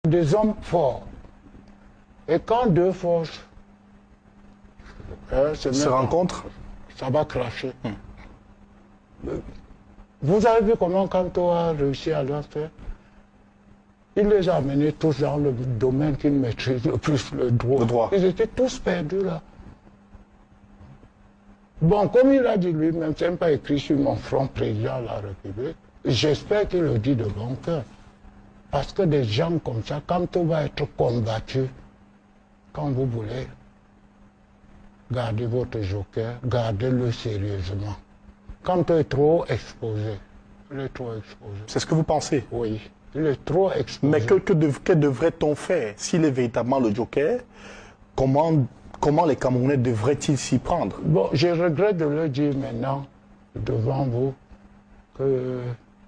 des hommes forts. Et quand deux forces se rencontrent, ça va cracher. Vous avez vu comment Kanto a réussi à leur faire? Il les a amenés tous dans le domaine qu'ils maîtrisent le plus, le droit. Ils étaient tous perdus là. Bon, comme il a dit lui-même, c'est pas écrit sur mon front président de la République, j'espère qu'il le dit de bon cœur. Parce que des gens comme ça, Kanto va être combattu, quand vous voulez, gardez votre joker, gardez-le sérieusement. Kanto est trop exposé. Il est trop exposé. C'est ce que vous pensez? Oui. Il est trop exposé. Mais que devrait-on faire s'il est véritablement le joker? Comment les Camerounais devraient-ils s'y prendre? Bon, je regrette de le dire maintenant, devant vous, que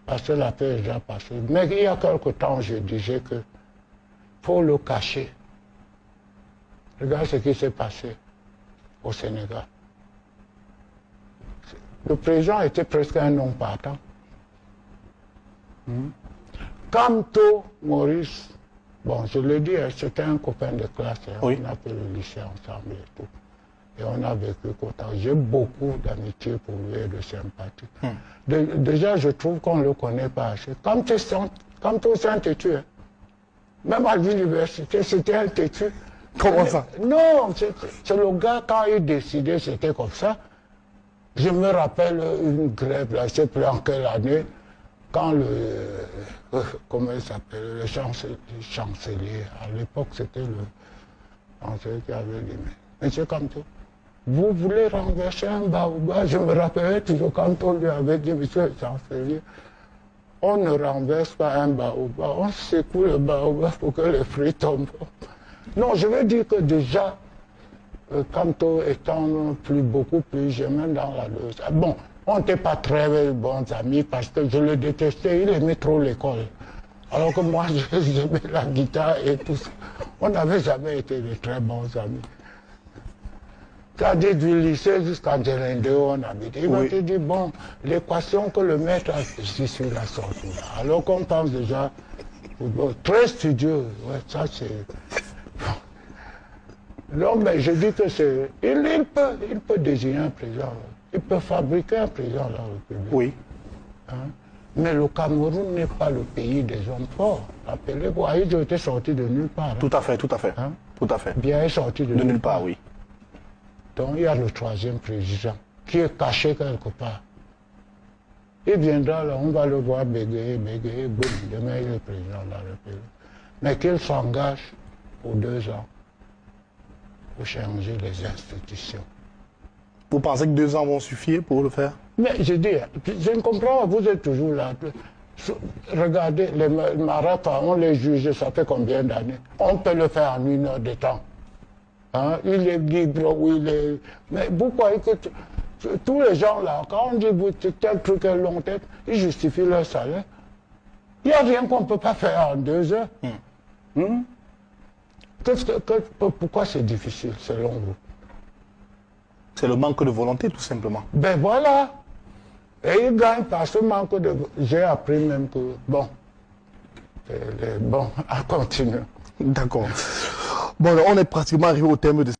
parce que la paix est déjà passée. Mais il y a quelque temps, je disais que faut le cacher. Regarde ce qui s'est passé au Sénégal. Le président était presque un non-partant. Kanto, Maurice, bon, je le dis, c'était un copain de classe. Oui. On a fait le lycée ensemble et tout. Et on a vécu content. J'ai beaucoup d'amitié pour lui et de sympathie. Déjà, je trouve qu'on ne le connaît pas assez. Kanto, c'est un têtu. Même à l'université, c'était un têtu. Comment ça? Non, c'est le gars, quand il décidait, c'était comme ça. Je me rappelle une grève, là, je ne sais plus en quelle année, quand comment il s'appelle, le chancelier, à l'époque c'était le chancelier qui avait dit, mais monsieur Kanto, vous voulez renverser un baobab? Je me rappelais toujours quand on lui avait dit, monsieur le chancelier, on ne renverse pas un baobab, on secoue le baobab pour que les fruits tombent. Non, je veux dire que déjà, Kanto étant beaucoup plus jeune dans la loge. Bon, on n'était pas très bons amis parce que je le détestais, il aimait trop l'école. Alors que moi, j'aimais la guitare et tout ça. On n'avait jamais été de très bons amis. C'est-à-dire du lycée jusqu'en Djelende, on habitait. Il m'a dit, bon, l'équation que le maître a ici sur la sortie. Alors qu'on pense déjà, très studieux, ouais, ça c'est... Non, mais je dis que c'est... Il peut désigner un président. Il peut fabriquer un président de la République. Oui. Hein? Mais le Cameroun n'est pas le pays des hommes forts. Rappelez-vous, Aïdjo était sorti de nulle part. Tout à fait, tout à fait. Hein? Tout à fait. Bien est sorti de nulle part, oui. Donc il y a le troisième président qui est caché quelque part. Il viendra là, on va le voir bégayer, boum, demain il est président de la République. Mais qu'il s'engage pour 2 ans pour changer les institutions. Vous pensez que 2 ans vont suffire pour le faire? Mais je dis, je ne comprends pas, vous êtes toujours là. Regardez, les marathons, on les juge, ça fait combien d'années? On peut le faire en 1 heure de temps. Hein? Il est libre, oui, il est... Mais vous croyez que tous les gens là, quand on dit tel truc est long tête, ils justifient leur salaire. Il n'y a rien qu'on ne peut pas faire en 2 heures. Pourquoi c'est difficile, selon vous? C'est le manque de volonté, tout simplement. Ben voilà. Et il gagne par ce manque de... J'ai appris même que... Bon. Bon, à continuer. D'accord. Bon, on est pratiquement arrivé au terme de